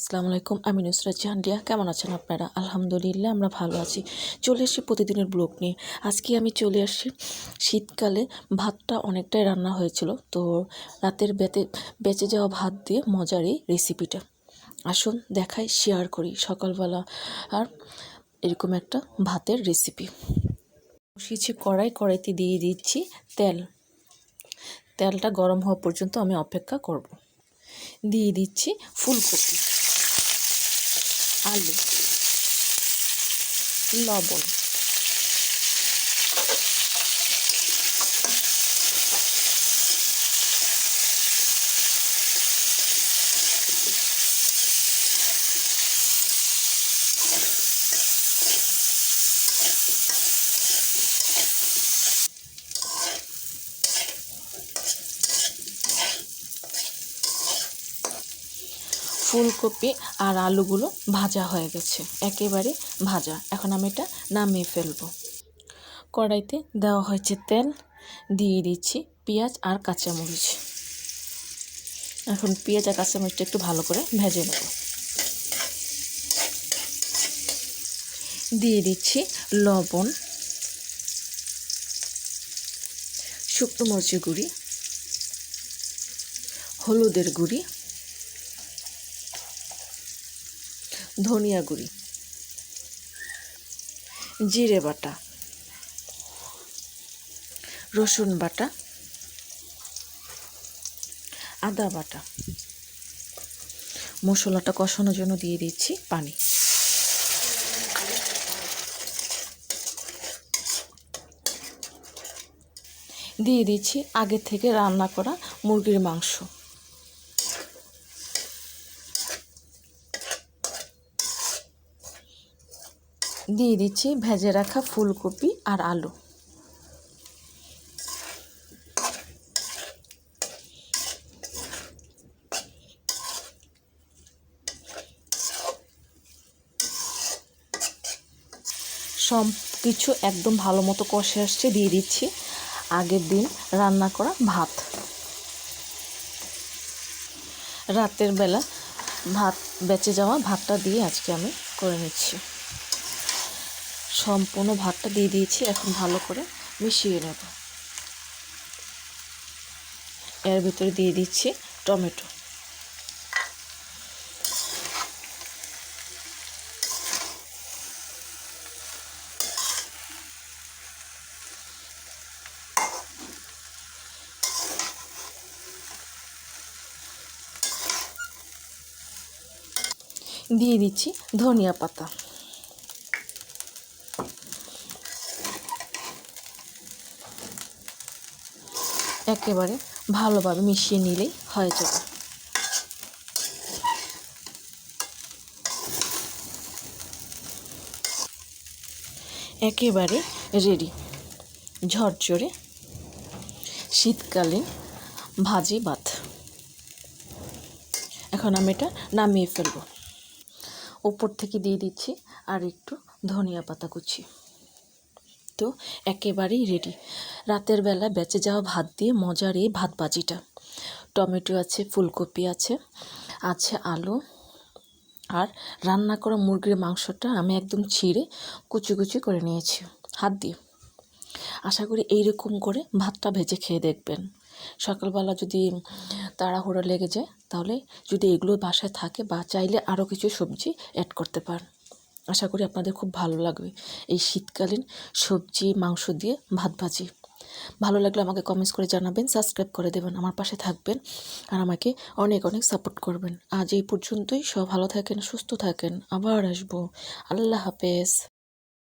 আসসালামু আলাইকুম, আমি নুসরাত জাহান রিয়া। কেমন আছেন আপনারা? আলহামদুলিল্লাহ আমরা ভালো আছি। চলে এসেছি প্রতিদিনের ব্লগ নিয়ে। আজকে আমি চলে আসছি শীতকালে ভাতটা অনেকটাই রান্না হয়েছিল, তো রাতের বেঁচে যাওয়া ভাত দিয়ে মজার এই রেসিপিটা আসুন দেখাই, শেয়ার করি সকালবেলা আর এরকম একটা ভাতের রেসিপি। বসিয়েছি কড়াইতে দিয়ে দিচ্ছি তেলটা গরম হওয়া পর্যন্ত আমি অপেক্ষা করব। দিয়ে দিচ্ছি ফুলকপি, আলু, লবণ, ফুলকপি আর আলুগুলো ভাজা হয়ে গেছে, একেবারে ভাজা। এখন আমি এটা নামিয়ে ফেলবো। কড়াইতে দেওয়া হয়েছে তেল, দিয়ে দিচ্ছি পেঁয়াজ আর কাঁচামরিচ। এখন পেঁয়াজ আর কাঁচামরিচটা একটু ভালো করে ভেজে নেব। দিয়ে দিচ্ছি লবণ, শুকনো মরিচের গুঁড়ি, হলুদের গুঁড়ি, ধনিয়া গুঁড়ি, জিরে বাটা, রসুন বাটা, আদা বাটা। মশলাটা কষানোর জন্য দিয়ে দিচ্ছি পানি। দিয়ে দিচ্ছি আগে থেকে রান্না করা মুরগির মাংস। দিয়ে দিচ্ছি ভেজে রাখা ফুলকপি আর আলু। সব কিছু একদম ভালো মতো কষে আসছে। দিয়ে দিচ্ছি আগের দিন রান্না করা ভাত। রাতের বেলা বেঁচে যাওয়া ভাতটা দিয়ে আজকে আমি করে নিচ্ছি। সম্পূর্ণ ভাতটা দিয়ে দিয়েছি, এখন ভালো করে মিশিয়ে নেব। এর ভিতরে দিয়ে দিচ্ছি টমেটো। দিয়ে দিচ্ছি ধনিয়া পাতা। একেবারে ভালোভাবে মিশিয়ে নিলেই হয়ে যাবে। একেবারে রেডি ঝরঝরে শীতকালীন ভাজি ভাত। এখন আমি এটা নামিয়ে ফেলব। উপর থেকে দিয়ে দিচ্ছি আর একটু ধনিয়া পাতা কুচি। তো একেবারেই রেডি রাতের বেলা বেঁচে যাওয়া ভাত দিয়ে মজার এই ভাত ভাজিটা। টমেটো আছে, ফুলকপি আছে, আলু, আর রান্না করা মুরগির মাংসটা আমি একদম ছিঁড়ে কুচি কুচি করে নিয়েছি হাত দিয়ে। আশা করি এইরকম করে ভাতটা ভেজে খেয়ে দেখবেন। সকালবেলা যদি তাড়াহুড়ো লেগে যায়, তাহলে যদি এগুলো বাসায় থাকে বা চাইলে আরও কিছু সবজি অ্যাড করতে পারেন। আশা করি আপনাদের খুব ভালো লাগবে এই শীতকালীন সবজি মাংস দিয়ে ভাত ভাজি। ভালো লাগলে আমাকে কমেন্টস করে জানাবেন, সাবস্ক্রাইব করে দেবেন, আমার পাশে থাকবেন আর আমাকে অনেক অনেক সাপোর্ট করবেন। আজ এই পর্যন্তই। সব ভালো থাকেন, সুস্থ থাকেন, আবার আসবো। আল্লাহ হাফেজ।